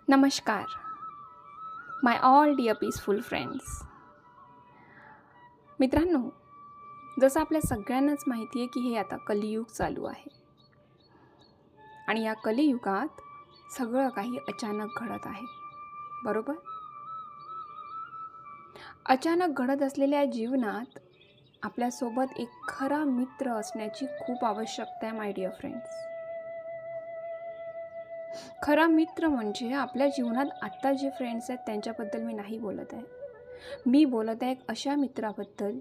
नमस्कार, माय all dear peaceful friends. मित्रांनो, जसं आपल्या सगळ्यांनाच माहिती आहे की हे आता कलियुग चालू आहे आणि या कलियुगात सगळं काही अचानक घडत आहे, बरोबर? अचानक घडत असलेल्या जीवनात आपल्यासोबत एक खरा मित्र असण्याची खूप आवश्यकता आहे माय डिअर फ्रेंड्स. खरा मित्र म्हणजे आपल्या जीवनात आत्ता जे फ्रेंड्स आहेत त्यांच्याबद्दल मी नाही बोलत आहे. मी बोलत आहे एक अशा मित्राबद्दल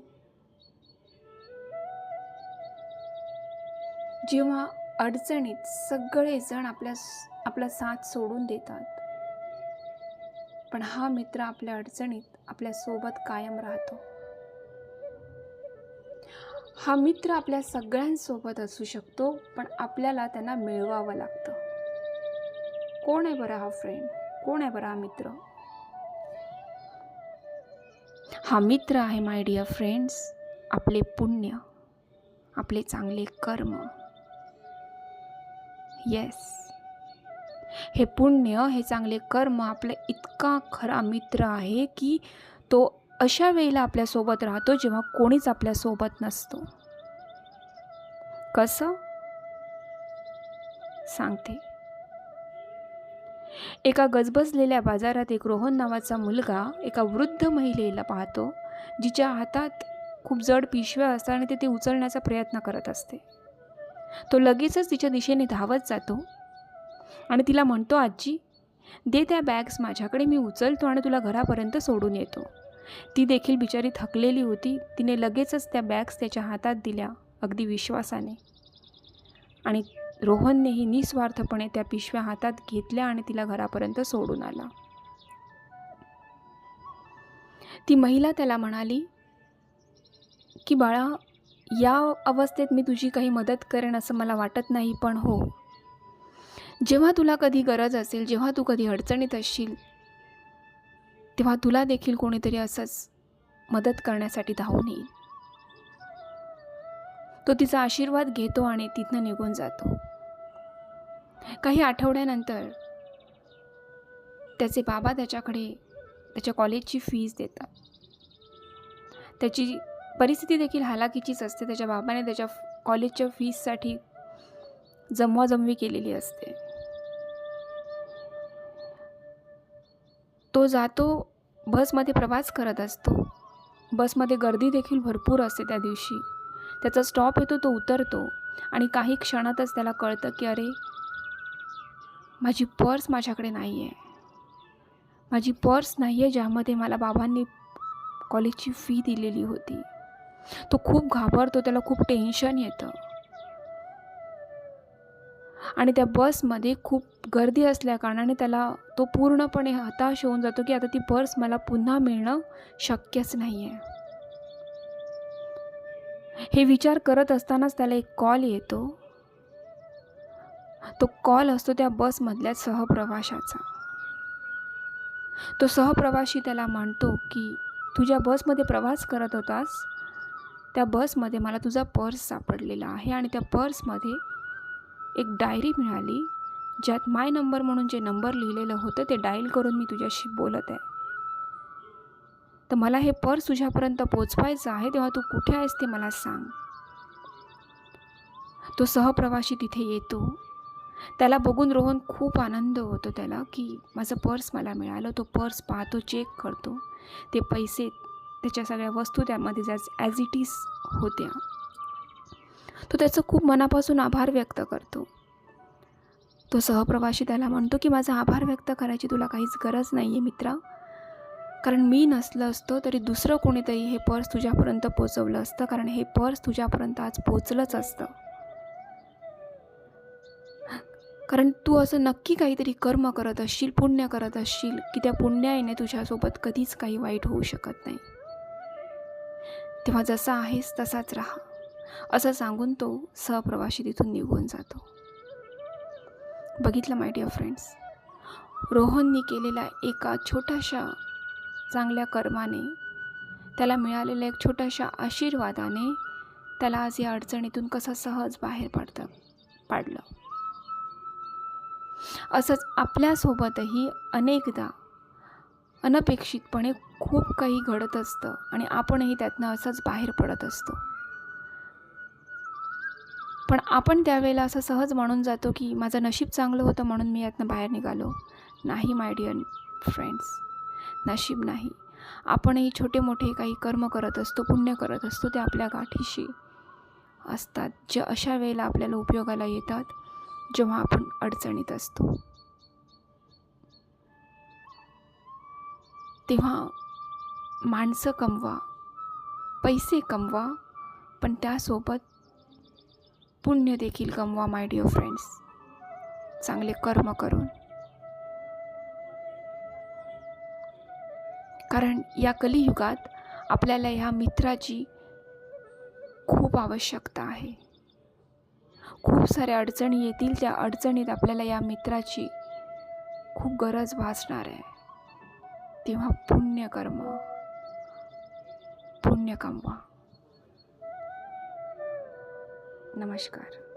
जेव्हा अडचणीत सगळेजण आपला साथ सोडून देतात, पण हा मित्र आपल्या अडचणीत आपल्यासोबत कायम राहतो. हा मित्र आपल्या सगळ्यांसोबत असू शकतो, पण आपल्याला त्यांना मिळवावं लागतं. कोण आहे बरं हा फ्रेंड? कोण आहे बरं हा मित्र? हा मित्र आहे माय डिअर फ्रेंड्स, आपले पुण्य, आपले चांगले कर्म. येस, हे पुण्य, हे चांगले कर्म आपला इतका खरा मित्र आहे की तो अशा वेळेला आपल्यासोबत राहतो जेव्हा कोणीच आपल्यासोबत नसतो. कसं? सांगते. एका गजबजलेल्या बाजारात एक रोहन नावाचा मुलगा एका वृद्ध महिलेला पाहतो, जिच्या हातात खूप जड पिशव्या असतात आणि ते उचलण्याचा प्रयत्न करत असते. तो लगेचच तिच्या दिशेने धावत जातो आणि तिला म्हणतो, आजी, दे त्या बॅग्स माझ्याकडे, मी उचलतो आणि तुला घरापर्यंत सोडून येतो. ती देखील बिचारी थकलेली होती. तिने लगेचच त्या बॅग्स त्याच्या हातात दिल्या, अगदी विश्वासाने. आणि रोहननेही निस्वार्थपणे त्या पिशव्या हातात घेतल्या आणि तिला घरापर्यंत सोडून आला. ती महिला त्याला म्हणाली की बाळा, या अवस्थेत मी तुझी काही मदत करेन असं मला वाटत नाही, पण हो, जेव्हा तुला कधी गरज असेल, जेव्हा तू कधी अडचणीत असशील, तेव्हा तुला देखील कोणीतरी असंच मदत करण्यासाठी धावून येईल. तो तिचा आशीर्वाद घेतो आणि तिथनं निघून जातो. काही आठवड्यानंतर त्याचे बाबा त्याच्याकडे त्याच्या कॉलेजची फीज देतात. त्याची परिस्थिती देखील हालाकीचीच असते. त्याच्या बाबाने त्याच्या कॉलेजच्या फीजसाठी जमवाजमवी केलेली असते. तो जातो, बसमध्ये प्रवास करत असतो. बसमध्ये गर्दी देखील भरपूर असते त्या दिवशी. त्याचा स्टॉप येतो, तो उतरतो आणि काही क्षणातच त्याला कळतं की अरे, माझी पर्स माझ्याकडे नाही आहे. माझी पर्स नाही आहे ज्यामध्ये मला बाबांनी कॉलेजची फी दिलेली होती. तो खूप घाबरतो, त्याला खूप टेन्शन येतं आणि त्या बसमध्ये खूप गर्दी असल्याकारणाने तो पूर्णपणे हताश होऊन जातो की आता ती पर्स मला पुन्हा मिळणं शक्यच नाही आहे. हे विचार करत असतानाच त्याला एक कॉल येतो. तो कॉल असतो त्या बसमधल्या सहप्रवाशाचा. तो सहप्रवाशी त्याला म्हणतो की तू ज्या बसमध्ये प्रवास करत होतास, त्या बसमध्ये मला तुझा पर्स सापडलेला आहे आणि त्या पर्समध्ये एक डायरी मिळाली, ज्यात माय नंबर म्हणून जे नंबर लिहिलेलं होतं ते डायल करून मी तुझ्याशी बोलत आहे. तर मला हे पर्स तुझ्यापर्यंत पोचवायचं आहे, तेव्हा तू कुठे आहेस ते मला सांग. तो सहप्रवाशी तिथे येतो. त्याला बघून रोहन खूप आनंद होतो त्याला की माझं पर्स मला मिळालं. तो पर्स पाहतो, चेक करतो. ते पैसे, त्याच्या सगळ्या वस्तू त्यामध्ये ॲज इट इज होत्या. तो त्याचं खूप मनापासून आभार व्यक्त करतो. तो सहप्रवाशी त्याला म्हणतो की माझा आभार व्यक्त करायची तुला काहीच गरज नाही आहे मित्रा, कारण मी नसलं असतो तरी दुसरं कोणीतरी हे पर्स तुझ्यापर्यंत पोचवलं असतं, कारण हे पर्स तुझ्यापर्यंत आज पोचलंच असतं. कारण तू असं नक्की काहीतरी कर्म करत असशील, पुण्य करत असशील की त्या पुण्याने तुझ्यासोबत कधीच काही वाईट होऊ शकत नाही. तेव्हा जसा आहेस तसाच राहा, असं सांगून तो सहप्रवासी तिथून निघून जातो. बघितलं माय डिअर फ्रेंड्स, रोहननी केलेल्या एका छोट्याशा चांगल्या कर्माने, त्याला मिळालेल्या एक छोट्याशा आशीर्वादाने त्याला आज या अडचणीतून कसं सहज बाहेर पाडलं. असंच आपल्यासोबतही अनेकदा अनपेक्षितपणे खूप काही घडत असतं आणि आपणही त्यातनं असंच बाहेर पडत असतो. पण आपण त्यावेळेला असं सहज म्हणून जातो की माझं नशीब चांगलं होतं म्हणून मी यातनं बाहेर निघालो. नाही माय डिअर फ्रेंड्स, नशीब नाही. आपणही छोटे मोठे काही कर्म करत असतो, पुण्य करत असतो, ते आपल्या गाठीशी असतात, जे अशा वेळेला आपल्याला उपयोगाला येतात जेव्हा आपण अडचणीत असतो. तेव्हा माणसं कमवा, पैसे कमवा, पण त्यासोबत पुण्य देखील कमवा माय डिअर फ्रेंड्स, चांगले कर्म करून. कारण या कलियुगात आपल्याला ह्या मित्राची खूप आवश्यकता आहे. खूप साऱ्या अडचणी येतील, त्या अडचणीत आपल्याला या मित्राची खूप गरज भासणार आहे. तेव्हा पुण्य कमवा. नमस्कार.